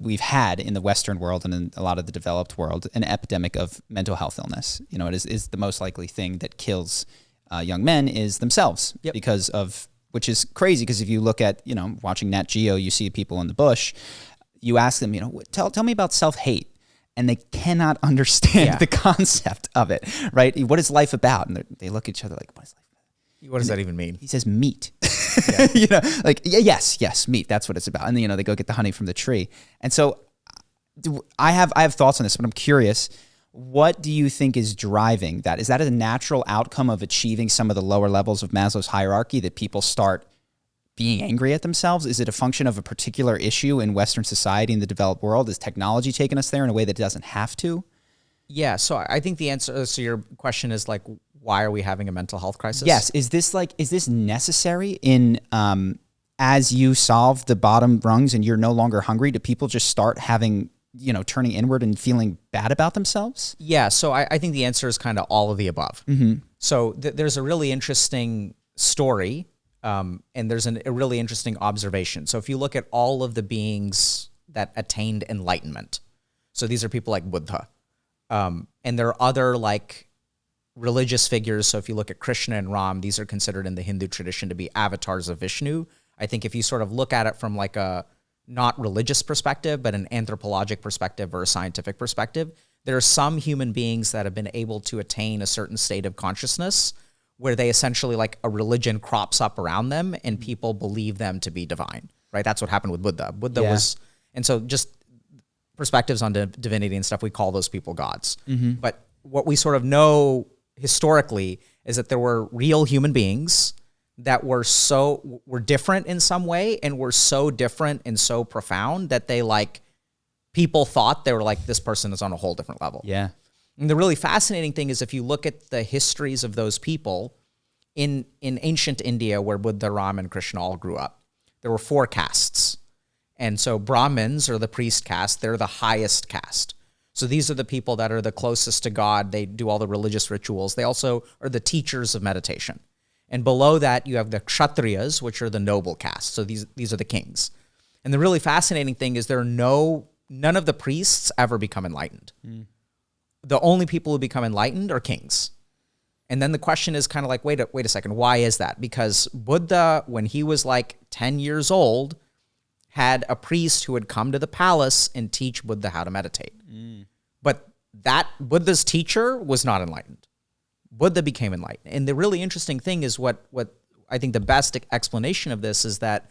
we've had in the Western world and in a lot of the developed world an epidemic of mental health illness. You know, it is the most likely thing that kills young men is themselves because of, which is crazy because if you look at, you know, watching Nat Geo, you see people in the bush, you ask them, you know, tell me about self-hate. And they cannot understand the concept of it, right? What is life about? And they look at each other like, what is life about? What does that even mean? He says meat. You know, like, yes, meat. That's what it's about. And then, you know, they go get the honey from the tree. And so I have thoughts on this, but I'm curious, what do you think is driving that? Is that a natural outcome of achieving some of the lower levels of Maslow's hierarchy that people start being angry at themselves? Is it a function of a particular issue in Western society in the developed world? Is technology taking us there in a way that it doesn't have to? Yeah, so I think the answer to your question is like, why are we having a mental health crisis? Yes. Is this necessary in as you solve the bottom rungs and you're no longer hungry? Do people just start having, you know, turning inward and feeling bad about themselves? Yeah, so I think the answer is kind of all of the above. Mm-hmm. So there's a really interesting story. And there's a really interesting observation. So if you look at all of the beings that attained enlightenment, so these are people like Buddha, and there are other like religious figures. So if you look at Krishna and Ram, these are considered in the Hindu tradition to be avatars of Vishnu. I think if you sort of look at it from like a not religious perspective, but an anthropologic perspective or a scientific perspective, there are some human beings that have been able to attain a certain state of consciousness where they essentially like a religion crops up around them and people believe them to be divine, right? That's what happened with Buddha. Buddha was, and so just perspectives on divinity and stuff, we call those people gods. Mm-hmm. But what we sort of know historically is that there were real human beings that were different in some way and were so different and so profound that they like, people thought they were like, this person is on a whole different level. Yeah. And the really fascinating thing is if you look at the histories of those people in ancient India where Buddha, Ram, and Krishna all grew up, there were 4 castes. And so Brahmins are the priest caste. They're the highest caste. So these are the people that are the closest to God. They do all the religious rituals. They also are the teachers of meditation. And below that, you have the Kshatriyas, which are the noble caste. So these are the kings. And the really fascinating thing is none of the priests ever become enlightened. Mm. The only people who become enlightened are kings. And then the question is kind of like, wait a second, why is that? Because Buddha, when he was like 10 years old, had a priest who would come to the palace and teach Buddha how to meditate. Mm. But that Buddha's teacher was not enlightened. Buddha became enlightened. And the really interesting thing is what I think the best explanation of this is that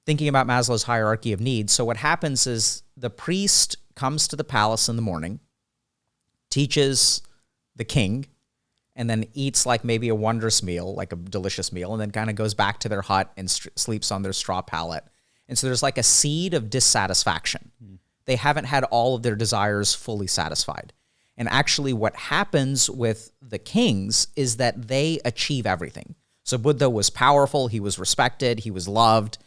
thinking about Maslow's hierarchy of needs, so what happens is the priest comes to the palace in the morning, teaches the king, and then eats like maybe a wondrous meal, like a delicious meal, and then kind of goes back to their hut and sleeps on their straw pallet. And so there's like a seed of dissatisfaction. Mm. They haven't had all of their desires fully satisfied. And actually what happens with the kings is that they achieve everything. So Buddha was powerful, he was respected, he was loved,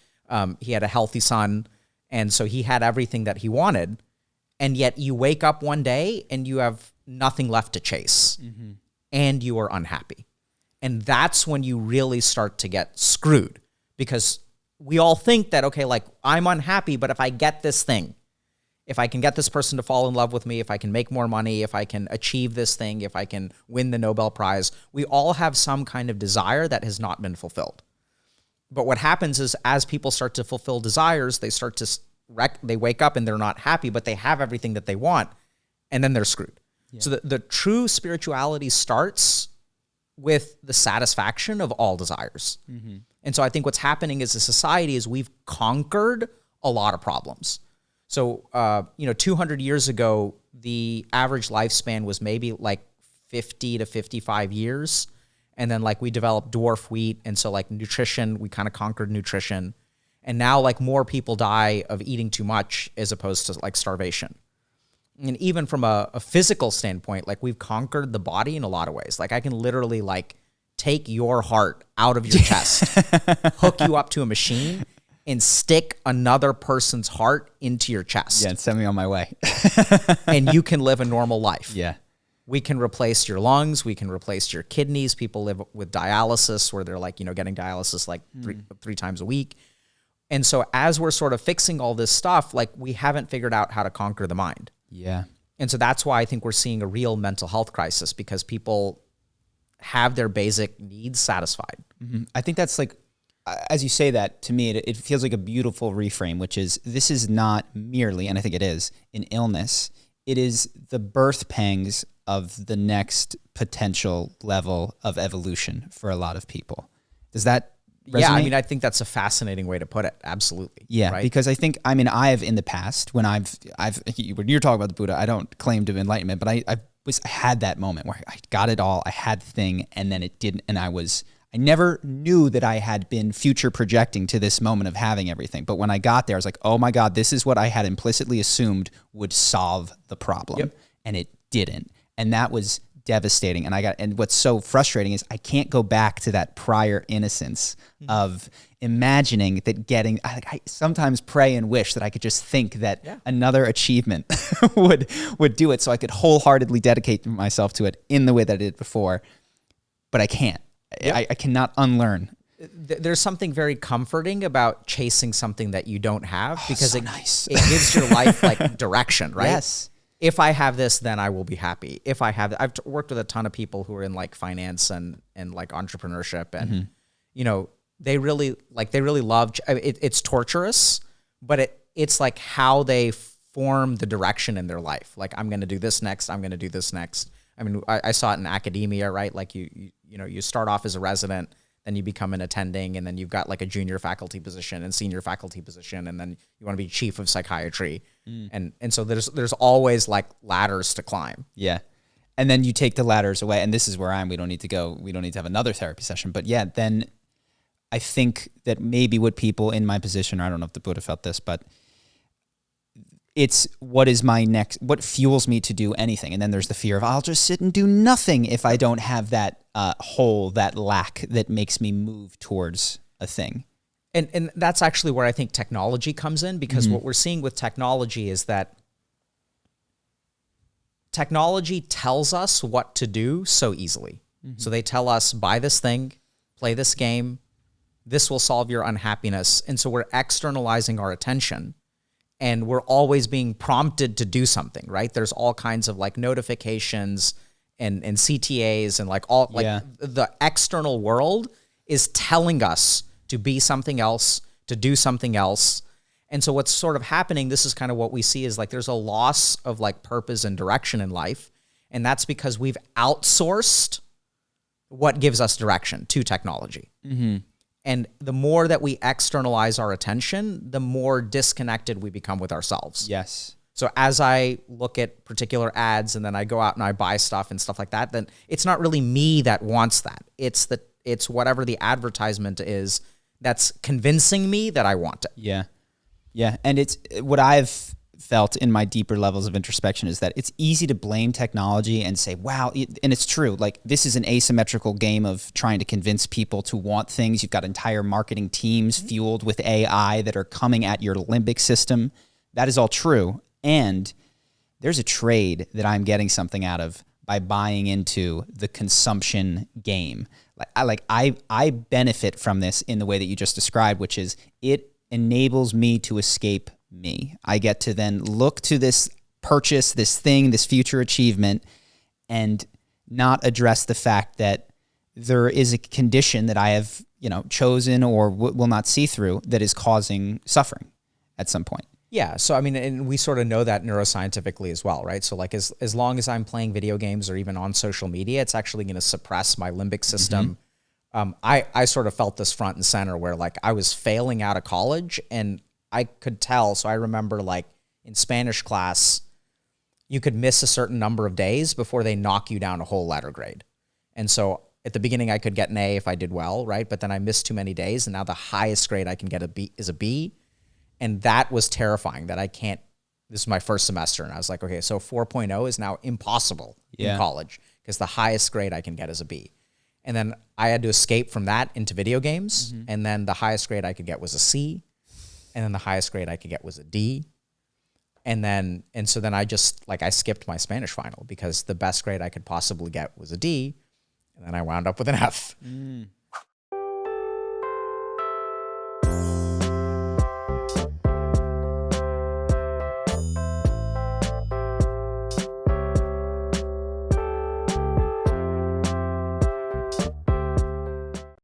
he had a healthy son, and so he had everything that he wanted. And yet you wake up one day and you have nothing left to chase. Mm-hmm. And you are unhappy. And that's when you really start to get screwed, because we all think that, okay, like I'm unhappy, but if I get this thing, if I can get this person to fall in love with me, if I can make more money, if I can achieve this thing, if I can win the Nobel Prize, we all have some kind of desire that has not been fulfilled. But what happens is as people start to fulfill desires, they wake up and they're not happy, but they have everything that they want, and then they're screwed. Yeah. So the true spirituality starts with the satisfaction of all desires. Mm-hmm. And so I think what's happening as a society is we've conquered a lot of problems. So, 200 years ago, the average lifespan was maybe like 50 to 55 years. And then like we developed dwarf wheat. And so like nutrition, we kind of conquered nutrition. And now like more people die of eating too much as opposed to like starvation. And even from a physical standpoint, like we've conquered the body in a lot of ways. Like I can literally like take your heart out of your chest, hook you up to a machine, and stick another person's heart into your chest. Yeah, and send me on my way. And you can live a normal life. Yeah. We can replace your lungs. We can replace your kidneys. People live with dialysis where they're like, getting dialysis like three times a week. And so as we're sort of fixing all this stuff, like we haven't figured out how to conquer the mind. Yeah. And so that's why I think we're seeing a real mental health crisis, because people have their basic needs satisfied. Mm-hmm. I think that's like, as you say that, to me, it feels like a beautiful reframe, which is this is not merely, and I think it is, an illness. It is the birth pangs of the next potential level of evolution for a lot of people. Does that resonate? Yeah, I mean, I think that's a fascinating way to put it. Absolutely. Yeah, right? because I think, I mean, I have in the past, when when you're talking about the Buddha, I don't claim to enlightenment, but I had that moment where I got it all, I had the thing, and then it didn't, and I never knew that I had been future projecting to this moment of having everything. But when I got there, I was like, oh my God, this is what I had implicitly assumed would solve the problem. Yep. And it didn't. And that was devastating. And what's so frustrating is I can't go back to that prior innocence of imagining that I sometimes pray and wish that I could just think that another achievement would do it so I could wholeheartedly dedicate myself to it in the way that I did before. But I can't. Yep. I cannot unlearn. There's something very comforting about chasing something that you don't have, because it gives your life like direction, right? Yes. If I have this, then I will be happy. If I have, I've worked with a ton of people who are in like finance and like entrepreneurship, and you know, they really love. It's torturous, but it's like how they form the direction in their life. Like, I'm going to do this next. I'm going to do this next. I mean, I saw it in academia, right? Like you start off as a resident, then you become an attending, and then you've got like a junior faculty position and senior faculty position, and then you want to be chief of psychiatry. And so there's always like ladders to climb. Yeah. And then you take the ladders away, and this is where we don't need to have another therapy session. But yeah, then I think that maybe what people in my position, or I don't know if the Buddha felt this, but it's what fuels me to do anything. And then there's the fear of I'll just sit and do nothing if I don't have that hole, that lack that makes me move towards a thing. And that's actually where I think technology comes in, because what we're seeing with technology is that technology tells us what to do so easily. So they tell us, buy this thing, play this game, this will solve your unhappiness. And so we're externalizing our attention, and we're always being prompted to do something, right? There's all kinds of like notifications and CTAs and like all the external world is telling us to be something else, to do something else. And so what's sort of happening, this is kind of what we see, is like there's a loss of like purpose and direction in life. And that's because we've outsourced what gives us direction to technology. And the more that we externalize our attention, the more disconnected we become with ourselves. Yes. So as I look at particular ads and then I go out and I buy stuff and stuff like that, then it's not really me that wants that. It's whatever the advertisement is that's convincing me that I want it. Yeah. Yeah. And it's what I've felt in my deeper levels of introspection is that it's easy to blame technology and say, wow, and it's true. Like, this is an asymmetrical game of trying to convince people to want things. You've got entire marketing teams fueled with AI that are coming at your limbic system. That is all true. And there's a trade that I'm getting something out of by buying into the consumption game. I benefit from this in the way that you just described, which is it enables me to escape me. I get to then look to this purchase, this thing, this future achievement, and not address the fact that there is a condition that I have, chosen or will not see through that is causing suffering at some point. Yeah. So, I mean, and we sort of know that neuroscientifically as well, right? So like as long as I'm playing video games or even on social media, it's actually going to suppress my limbic system. I sort of felt this front and center where like I was failing out of college and I could tell. So I remember like in Spanish class, you could miss a certain number of days before they knock you down a whole letter grade. And so at the beginning I could get an A if I did well, right? But then I missed too many days and now the highest grade I can get is a B. And that was terrifying that I can't, this is my first semester. And I was like, okay, so 4.0 is now impossible in college because the highest grade I can get is a B. And then I had to escape from that into video games. And then the highest grade I could get was a C. And then the highest grade I could get was a D. And so then I just, like, I skipped my Spanish final because the best grade I could possibly get was a D. And then I wound up with an F.